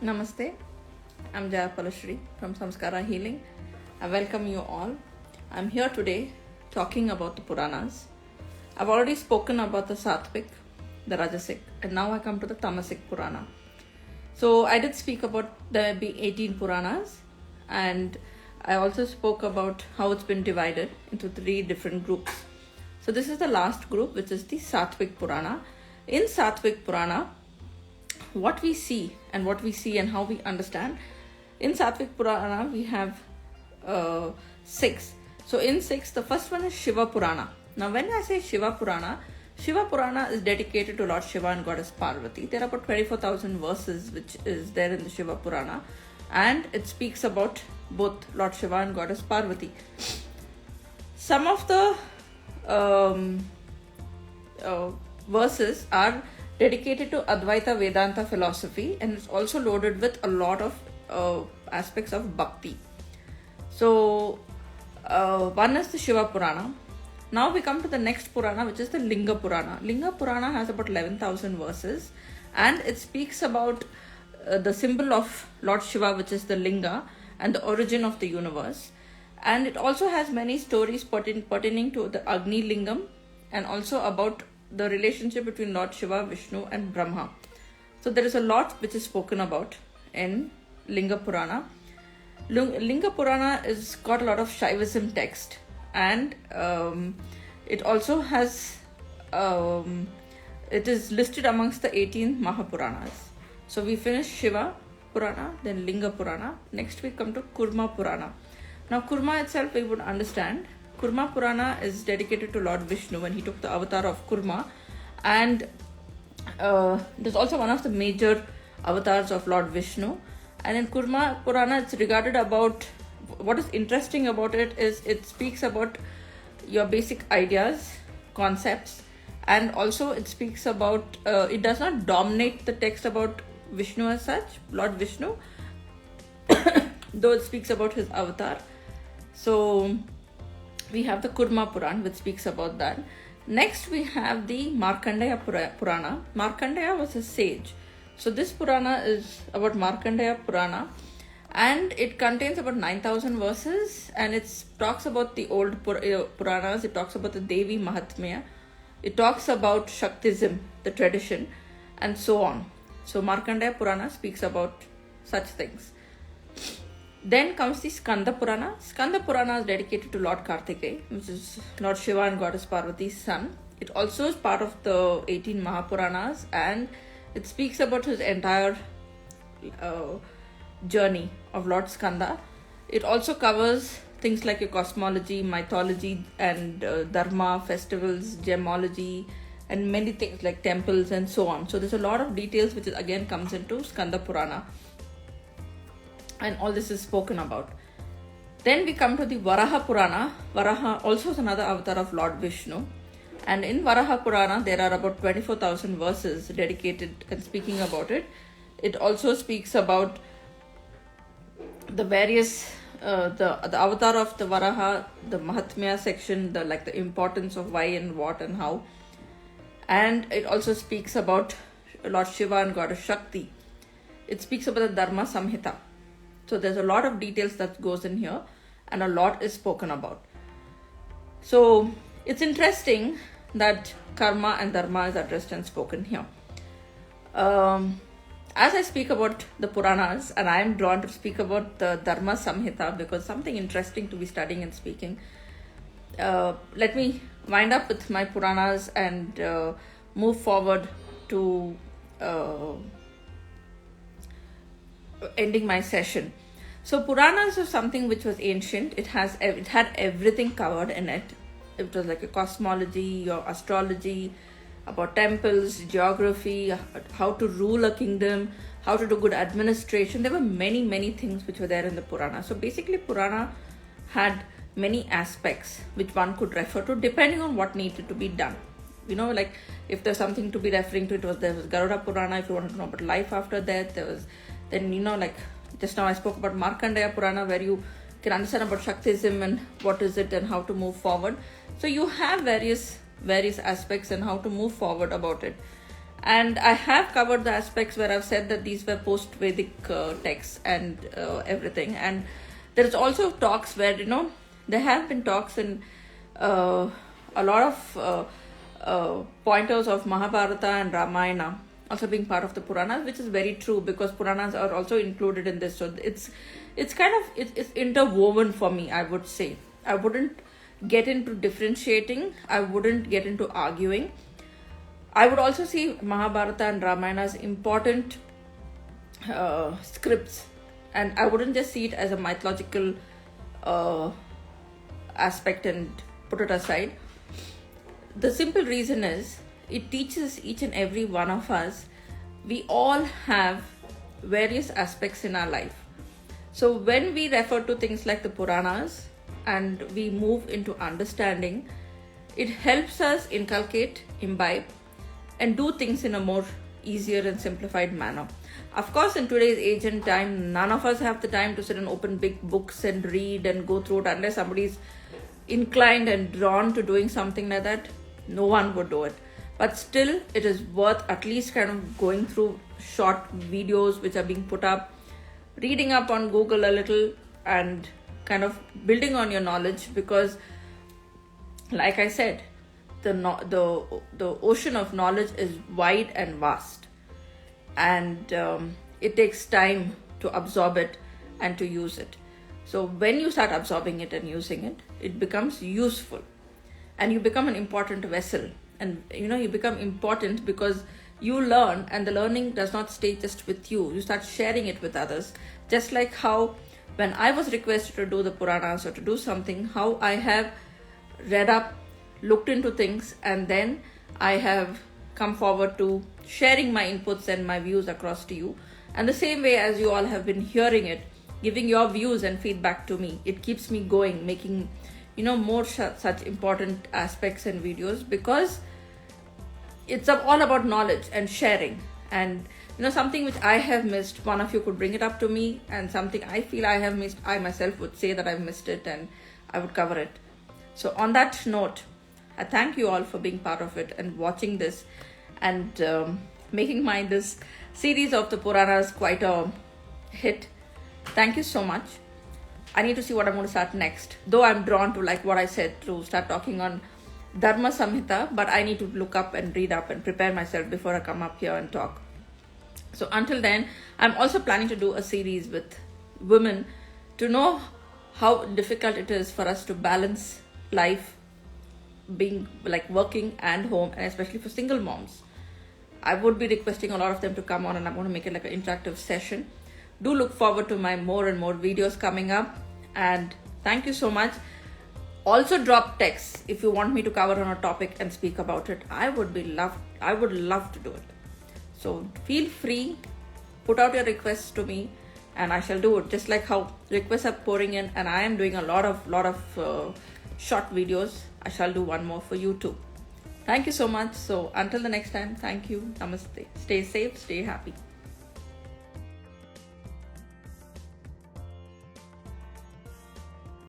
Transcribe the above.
Namaste, I'm Jayapalashri from Samskara Healing. I welcome you all. I'm here today talking about the Puranas. I've already spoken about the Sattvic, the Rajasic, and now I come to the Tamasic Purana. So I did speak about there being 18 Puranas, and I also spoke about how it's been divided into 3 different groups. So this is the last group, which is the Sattvic Purana. In Sattvic Purana, what we see and how we understand. In Sattvic Purana, we have 6. So in 6, the first one is Shiva Purana. Now when I say Shiva Purana is dedicated to Lord Shiva and Goddess Parvati. There are about 24,000 verses which is there in the Shiva Purana, and it speaks about both Lord Shiva and Goddess Parvati. Some of the verses are dedicated to Advaita Vedanta philosophy, and it's also loaded with a lot of aspects of bhakti. So one is the Shiva Purana. Now we come to the next Purana, which is the Linga Purana. Linga Purana has about 11,000 verses, and it speaks about the symbol of Lord Shiva, which is the Linga, and the origin of the universe. And it also has many stories pertaining to the Agni Lingam, and also about the relationship between Lord Shiva, Vishnu and Brahma. So there is a lot which is spoken about in Linga Purana. Linga Purana is got a lot of Shaivism text, and it also has it is listed amongst the 18 Mahapuranas. So we finished Shiva Purana, then Linga Purana. Next we come to Kurma Purana. Now Kurma itself we would understand. Kurma Purana is dedicated to Lord Vishnu when he took the avatar of Kurma, and it is also one of the major avatars of Lord Vishnu. And in Kurma Purana, it's regarded about, what is interesting about it is it speaks about your basic ideas, concepts, and also it speaks about, it does not dominate the text about Vishnu as such, Lord Vishnu, though it speaks about his avatar. So we have the Kurma Purana, which speaks about that. Next we have the Markandeya Purana. Markandeya was a sage. So this Purana is about Markandeya Purana, and it contains about 9,000 verses, and it talks about the old Puranas. It talks about the Devi 𝐷𝐸𝐻𝐵. It talks about Shaktism, the tradition, and so on. So Markandeya Purana speaks about such things. Then comes the Skanda Purana. Skanda Purana is dedicated to Lord Kartikeya, which is Lord Shiva and Goddess Parvati's son. It also is part of the 18 Mahapuranas, and it speaks about his entire journey of Lord Skanda. It also covers things like your cosmology, mythology, and dharma, festivals, gemology, and many things like temples and so on. So there's a lot of details which again comes into Skanda Purana, and all this is spoken about. Then we come to the Varaha Purana. Varaha also is another avatar of Lord Vishnu, and in Varaha Purana there are about 24,000 verses dedicated and speaking about it. It also speaks about the various the avatar of the Varaha, the 𝐷𝐸𝐻𝐵 section, the importance of why and what and how. And it also speaks about Lord Shiva and Goddess Shakti. It speaks about the Dharma Samhita. So there's a lot of details that goes in here, and a lot is spoken about. So it's interesting that karma and dharma is addressed and spoken here. As I speak about the Puranas, and I am drawn to speak about the Dharma Samhita because something interesting to be studying and speaking. Let me wind up with my Puranas and move forward to ending my session. So Puranas is something which was ancient. It had everything covered in it. It was like a cosmology, your astrology, about temples, geography, how to rule a kingdom, how to do good administration. There were many things which were there in the Purana. So basically Purana had many aspects which one could refer to depending on what needed to be done. You know, like if there's something to be referring to, there was Garuda Purana. If you wanted to know about life after death, then like just now I spoke about Markandeya Purana, where you can understand about Shaktism and what is it and how to move forward. So you have various aspects and how to move forward about it. And I have covered the aspects where I've said that these were post-Vedic texts and everything. And there's also talks where, there have been talks in a lot of pointers of Mahabharata and Ramayana also being part of the Puranas, which is very true because Puranas are also included in this. So it's interwoven for me, I would say. I wouldn't get into differentiating. I wouldn't get into arguing. I would also see Mahabharata and Ramayana as important scripts, and I wouldn't just see it as a mythological aspect and put it aside. The simple reason is it teaches each and every one of us, we all have various aspects in our life. So when we refer to things like the Puranas and we move into understanding, it helps us inculcate, imbibe, and do things in a more easier and simplified manner. Of course, in today's age and time, none of us have the time to sit and open big books and read and go through it unless somebody's inclined and drawn to doing something like that. No one would do it. But still, it is worth at least kind of going through short videos which are being put up, reading up on Google a little, and kind of building on your knowledge, because like I said, the ocean of knowledge is wide and vast, and it takes time to absorb it and to use it. So when you start absorbing it and using it, it becomes useful, and you become an important vessel. And you become important because you learn, and the learning does not stay just with you. You start sharing it with others. Just like how when I was requested to do the Puranas or to do something, how I have read up, looked into things, and then I have come forward to sharing my inputs and my views across to you. And the same way as you all have been hearing it, giving your views and feedback to me, it keeps me going, making more such important aspects and videos, because it's all about knowledge and sharing. And something which I have missed, one of you could bring it up to me, and something I feel I have missed, I myself would say that I've missed it, and I would cover it. So on that note, I thank you all for being part of it and watching this, and making this series of the Puranas quite a hit. Thank you so much. I need to see what I'm going to start next, though I'm drawn to, like what I said, to start talking on Dharma Samhita, but I need to look up and read up and prepare myself before I come up here and talk. So until then, I'm also planning to do a series with women to know how difficult it is for us to balance life, being like working and home, and especially for single moms. I would be requesting a lot of them to come on, and I'm going to make it like an interactive session. Do look forward to my more and more videos coming up, and thank you so much. Also drop texts if you want me to cover on a topic and speak about it. I would love to do it. So feel free, put out your requests to me, and I shall do it. Just like how requests are pouring in, and I am doing a lot of short videos, I shall do one more for you too. Thank you so much. So until the next time, thank you. Namaste. Stay safe, stay happy.